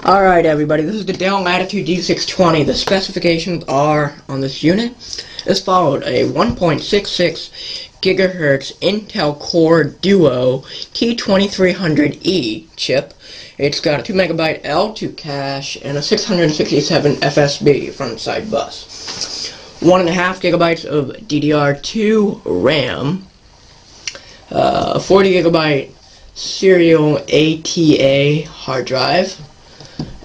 Alright everybody, this is the Dell Latitude D620. The specifications are on this unit as followed: a 1.66 GHz Intel Core Duo T2300E chip. It's got a 2 MB L2 cache and a 667 FSB front side bus. 1.5 GB of DDR2 RAM. 40 GB serial ATA hard drive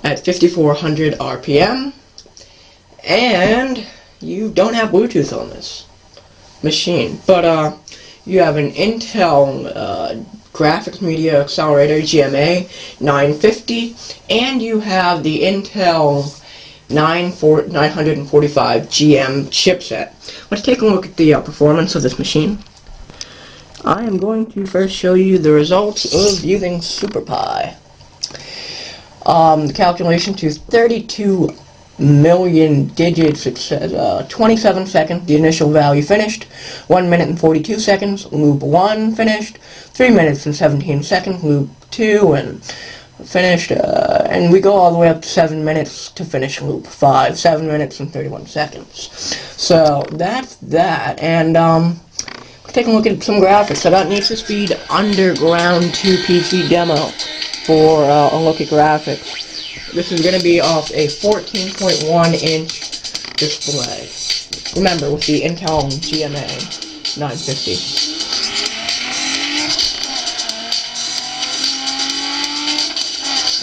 at 5400 RPM, and you don't have Bluetooth on this machine, but you have an Intel graphics media accelerator GMA 950, and you have the Intel 945 GM chipset. Let's take a look at the performance of this machine. I am going to first show you the results of using SuperPi. The calculation to 32 million digits, it says 27 seconds, the initial value finished, 1 minute and 42 seconds, loop 1 finished, 3 minutes and 17 seconds, loop 2 and finished, and we go all the way up to 7 minutes to finish loop 5, 7 minutes and 31 seconds. So that's that, and take a look at some graphics. I got Need for Speed Underground 2 PC demo for a look at graphics. This is going to be off a 14.1-inch display. Remember, with the Intel GMA 950.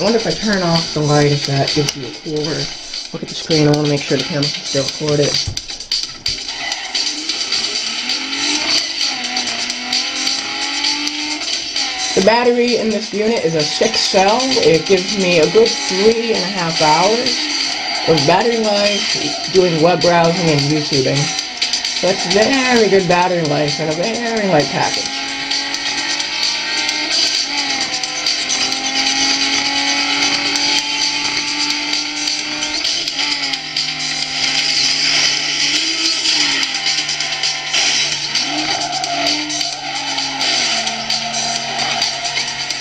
I wonder if I turn off the light, if that gives you a cooler look at the screen. I want to make sure the camera can still record it. The battery in this unit is a 6-cell. It gives me a good 3.5 hours of battery life doing web browsing and YouTubing. So that's very good battery life and a very light package.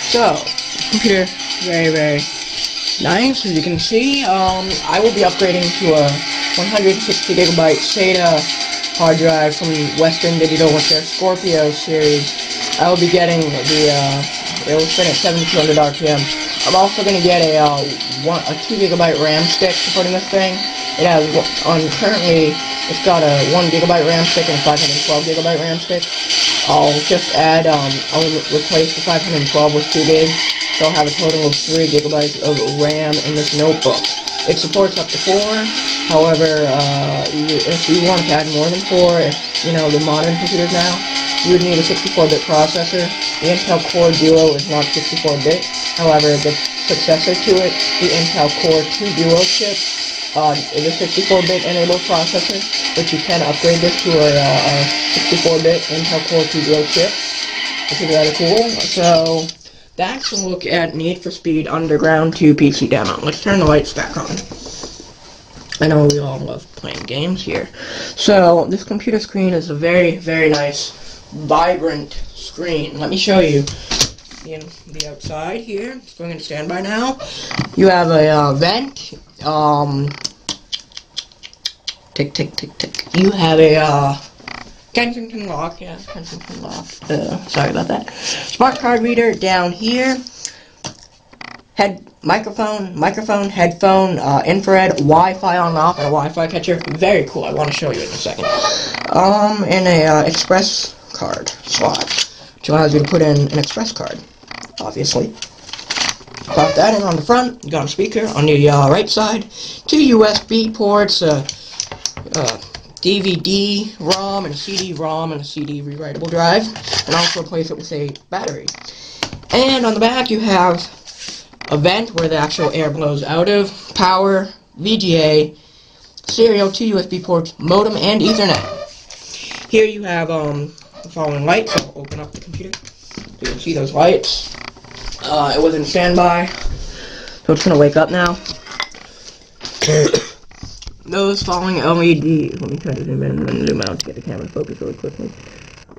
So, computer, very nice. As you can see, I will be upgrading to a 160 GB SATA hard drive from Western Digital with their Scorpio series. I will be getting the, it will spin at 7200 RPM. I'm also going to get a 2 GB RAM stick to put in this thing. It has, currently, it's got a 1 GB RAM stick and a 512 GB RAM stick. I'll just add, I'll replace the 512 with 2 gigs, so I'll have a total of 3 GB of RAM in this notebook. It supports up to 4, however, if you want to add more than 4, you know, the modern computers now, you would need a 64-bit processor. The Intel Core Duo is not 64-bit, however, the successor to it, the Intel Core 2 Duo chip, is a 64-bit enabled processor, but you can upgrade this to a 64-bit Intel Core 2 Duo chip, which is rather cool. So that's a look at Need for Speed Underground 2 PC demo. Let's turn the lights back on. I know we all love playing games here. So this computer screen is a very nice, vibrant screen. Let me show you. In the outside here, it's going into standby now. You have a vent. Tick tick tick tick. You have a Kensington lock. Yeah, Kensington lock. Sorry about that. Smart card reader down here. Microphone, headphone, infrared, Wi-Fi on and off, and a Wi-Fi catcher. Very cool. I want to show you in a second. And a express card slot, which allows you to put in an express card. Obviously. Pop that in on the front. You got a speaker on the right side. 2 USB ports, DVD-ROM and a CD-ROM and a CD rewritable drive, and also replace it with a battery. And on the back you have a vent where the actual air blows out of, power, VGA, serial, 2 USB ports, modem, and Ethernet. Here you have the following lights. I'll open up the computer so you can see those lights. It was in standby, so it's going to wake up now. Those following LEDs, let me try to zoom in and zoom out to get the camera to focus really quickly.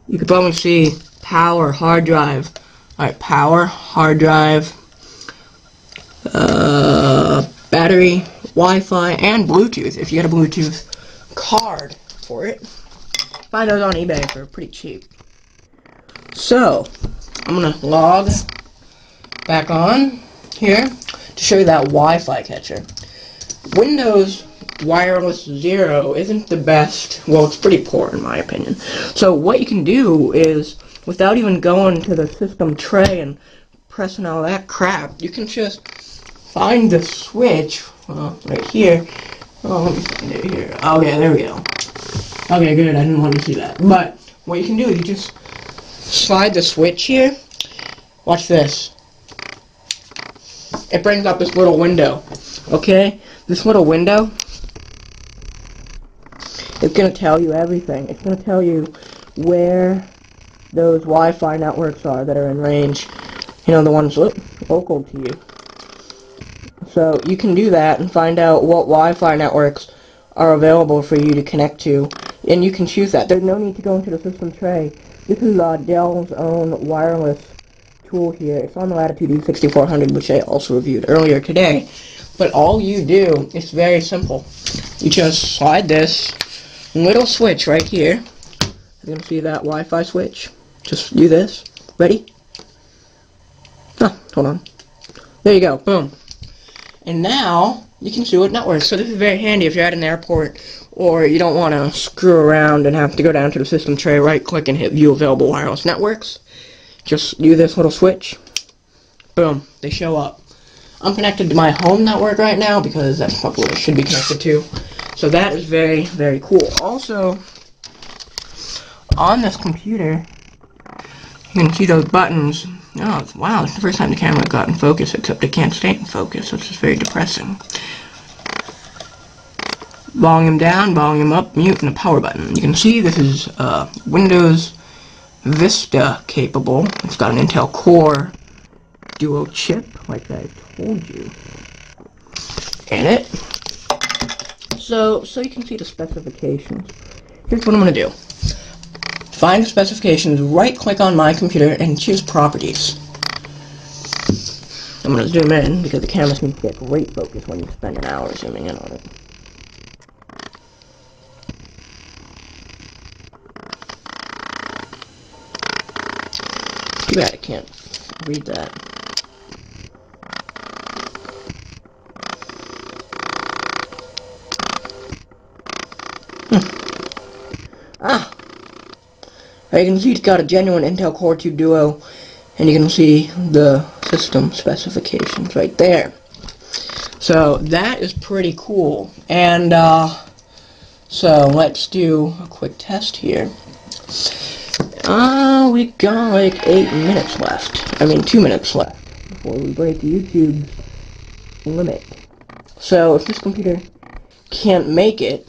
You can probably see power, hard drive. Alright, power, hard drive, battery, Wi-Fi, and Bluetooth if you get a Bluetooth card for it. Find those on eBay for pretty cheap. So, I'm going to log back on here to show you that Wi-Fi catcher. Windows Wireless 0 isn't the best. Well, it's pretty poor in my opinion. So what you can do is, without even going to the system tray and pressing all that crap, you can just find the switch right here. Oh, let me find it here. Okay, there we go. Okay, good. I didn't want to see that. But what you can do is you just slide the switch here. Watch this. It brings up this little window. Okay? This little window, it's going to tell you everything. It's going to tell you where those Wi-Fi networks are that are in range. You know, the ones local to you. So you can do that and find out what Wi-Fi networks are available for you to connect to. And you can choose that. There's no need to go into the system tray. This is Dell's own wireless tool here. It's on the Latitude D620, which I also reviewed earlier today. But all you do is very simple. You just slide this little switch right here. You're going to see that Wi-Fi switch. Just do this. Ready? Hold on. There you go. Boom. And now you can see what networks. So this is very handy if you're at an airport or you don't want to screw around and have to go down to the system tray, right click and hit view available wireless networks. Just do this little switch. Boom. They show up. I'm connected to my home network right now because that's probably what it should be connected to. So that is very, very cool. Also, on this computer, you can see those buttons. Oh, wow, it's the first time the camera got in focus, except it can't stay in focus, which is very depressing. Volume down, volume up, mute, and a power button. You can see this is Windows Vista capable. It's got an Intel Core Duo chip, like I told you, in it. So you can see the specifications. Here's what I'm going to do. Find the specifications, right-click on my computer, and choose Properties. I'm going to zoom in, because the camera seems to get great focus when you spend an hour zooming in on it. Too bad I can't read that. You can see it's got a genuine Intel Core 2 Duo, and you can see the system specifications right there. So that is pretty cool. And so let's do a quick test here. We got like 8 minutes left. I mean 2 minutes left before we break YouTube's limit. So if this computer can't make it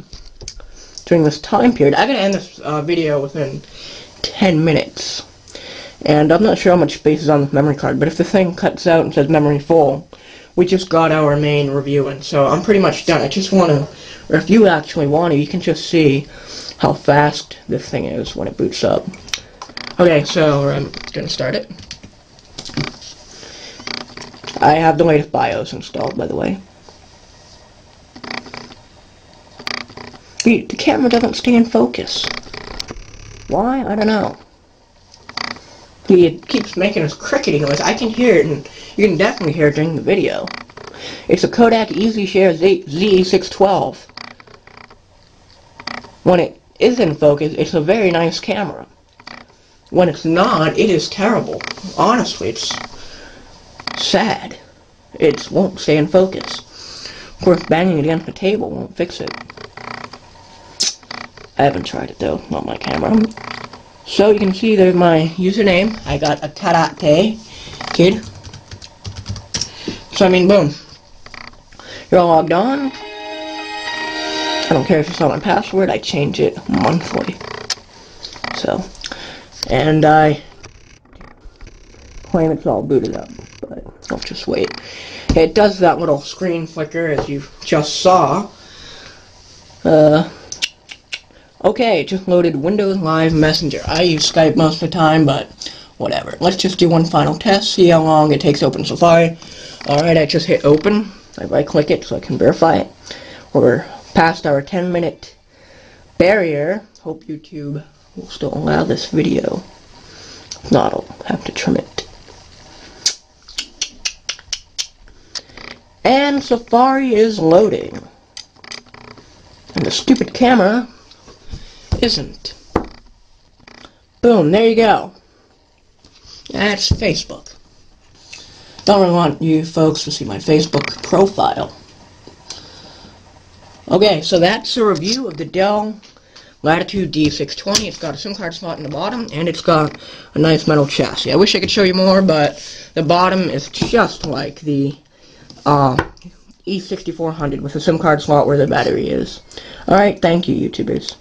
during this time period, I'm gonna end this video within 10 minutes. And I'm not sure how much space is on the memory card, but if the thing cuts out and says memory full, we just got our main review, and so I'm pretty much done. I just want to, or if you actually want to, you can just see how fast this thing is when it boots up. Okay, so I'm going to start it. I have the latest BIOS installed, by the way. The camera doesn't stay in focus. Why? I don't know. It keeps making this cricketing noise. I can hear it, and you can definitely hear it during the video. It's a Kodak EasyShare Z612. When it is in focus, it's a very nice camera. When it's not, it is terrible. Honestly, it's sad. It won't stay in focus. Of course, banging it against the table won't fix it. I haven't tried it though, not my camera. So you can see there's my username. I got a karate kid. So I mean, boom. You're all logged on. I don't care if you saw my password. I change it monthly. So, and I claim it's all booted up, but I'll just wait. It does that little screen flicker as you just saw. Okay, just loaded Windows Live Messenger. I use Skype most of the time, but whatever. Let's just do one final test, see how long it takes to open Safari. Alright, I just hit open. I right click it so I can verify it. We're past our 10-minute barrier. Hope YouTube will still allow this video. If not, I'll have to trim it. And Safari is loading. And the stupid camera isn't. Boom, there you go. That's Facebook. Don't really want you folks to see my Facebook profile. Okay, so that's a review of the Dell Latitude D620. It's got a SIM card slot in the bottom, and it's got a nice metal chassis. I wish I could show you more, but the bottom is just like the E6400 with a SIM card slot where the battery is. Alright, thank you, YouTubers.